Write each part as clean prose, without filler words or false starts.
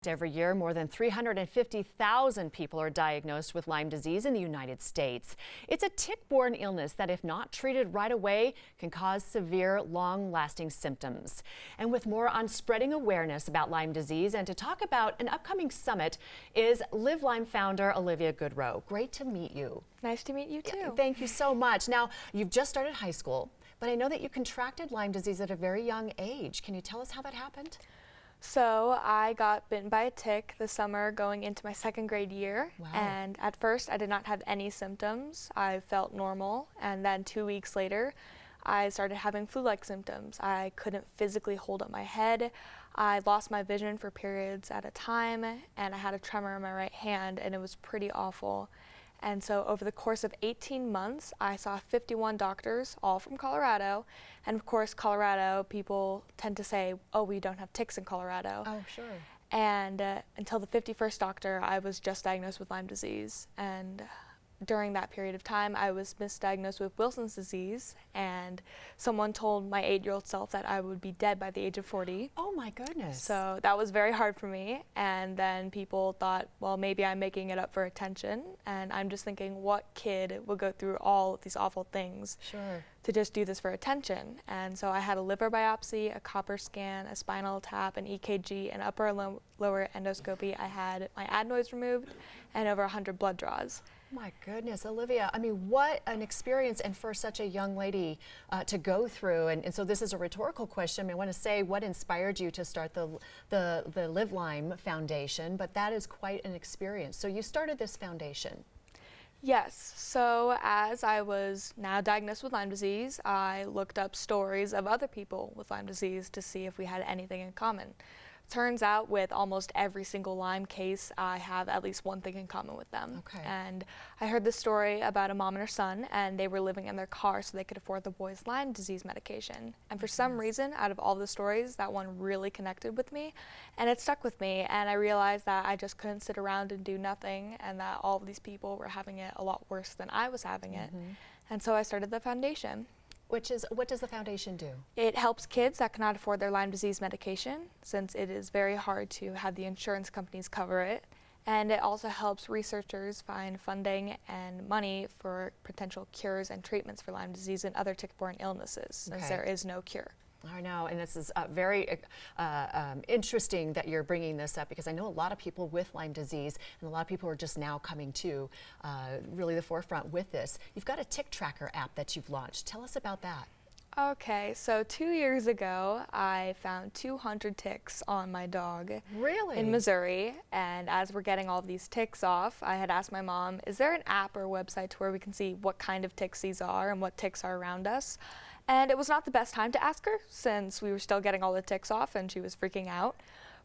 Every year, more than 350,000 people are diagnosed with Lyme disease in the United States. It's a tick-borne illness that, if not treated right away, can cause severe, long-lasting symptoms. And with more on spreading awareness about Lyme disease and to talk about an upcoming summit is LivLyme founder Olivia Goodrow. Great to meet you. Nice to meet you too. Yeah, thank you so much. Now, you've just started high school, but I know that you contracted Lyme disease at a very young age. Can you tell us how that happened? So I got bitten by a tick this summer going into my second grade year. Wow. And at first I did not have any symptoms. I felt normal, and then 2 weeks later I started having flu-like symptoms. I couldn't physically hold up my head. I lost my vision for periods at a time, and I had a tremor in my right hand, and it was pretty awful. And so over the course of 18 months, I saw 51 doctors, all from Colorado. And of course, Colorado, people tend to say, oh, we don't have ticks in Colorado. Oh, sure. And until the 51st doctor, I was just diagnosed with Lyme disease. And during that period of time, I was misdiagnosed with Wilson's disease, and someone told my 8-year-old self that I would be dead by the age of 40. Oh my goodness. So that was very hard for me, and then people thought, well, maybe I'm making it up for attention, and I'm just thinking, what kid would go through all of these awful things to just do this for attention? And so I had a liver biopsy, a copper scan, a spinal tap, an EKG, an upper and lower endoscopy. I had my adenoids removed and over 100 blood draws. My goodness, Olivia, I mean, what an experience, and for such a young lady to go through. And so this is a rhetorical question. I want to say, what inspired you to start the LivLyme Foundation? But that is quite an experience. So you started this foundation. Yes, so as I was now diagnosed with Lyme disease, I looked up stories of other people with Lyme disease to see if we had anything in common. Turns out with almost every single Lyme case, I have at least one thing in common with them. Okay. And I heard this story about a mom and her son, and they were living in their car so they could afford the boy's Lyme disease medication. And for some reason, out of all the stories, that one really connected with me, and it stuck with me. And I realized that I just couldn't sit around and do nothing, and that all of these people were having it a lot worse than I was having it. And so I started the foundation. What does the foundation do? It helps kids that cannot afford their Lyme disease medication, since it is very hard to have the insurance companies cover it. And it also helps researchers find funding and money for potential cures and treatments for Lyme disease and other tick-borne illnesses, since there is no cure. I know, and this is very interesting that you're bringing this up, because I know a lot of people with Lyme disease, and a lot of people are just now coming to really the forefront with this. You've got a tick tracker app that you've launched. Tell us about that. Okay, so 2 years ago, I found 200 ticks on my dog. Really? In Missouri, and as we're getting all these ticks off, I had asked my mom, is there an app or website to where we can see what kind of ticks these are and what ticks are around us? And it was not the best time to ask her, since we were still getting all the ticks off and she was freaking out.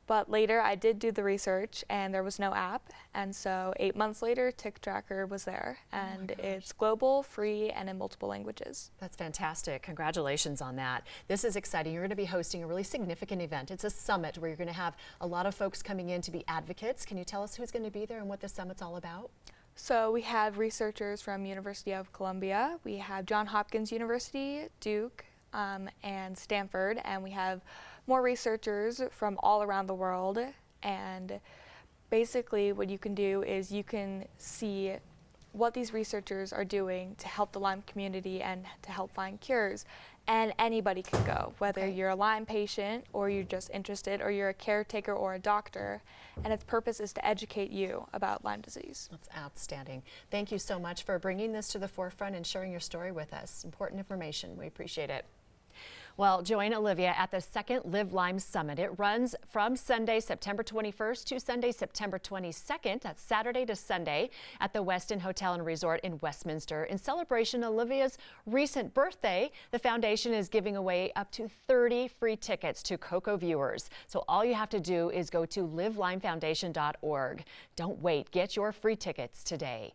But later I did do the research, and there was no app, and so 8 months later, Tick Tracker was there, and it's global, free, and in multiple languages. That's fantastic. Congratulations on that. This is exciting. You're going to be hosting a really significant event. It's a summit where you're going to have a lot of folks coming in to be advocates. Can you tell us who's going to be there and what the summit's all about? So we have researchers from University of Columbia, we have Johns Hopkins University, Duke, and Stanford, and we have more researchers from all around the world. And basically what you can do is you can see what these researchers are doing to help the Lyme community and to help find cures. And anybody can go, whether you're a Lyme patient or you're just interested, or you're a caretaker or a doctor, and its purpose is to educate you about Lyme disease. That's outstanding. Thank you so much for bringing this to the forefront and sharing your story with us. Important information. We appreciate it. Well, join Olivia at the second LivLyme Summit. It runs from Sunday, September 21st to Sunday, September 22nd. That's Saturday to Sunday at the Westin Hotel and Resort in Westminster. In celebration of Olivia's recent birthday, the foundation is giving away up to 30 free tickets to Coco viewers. So all you have to do is go to livlymefoundation.org. Don't wait. Get your free tickets today.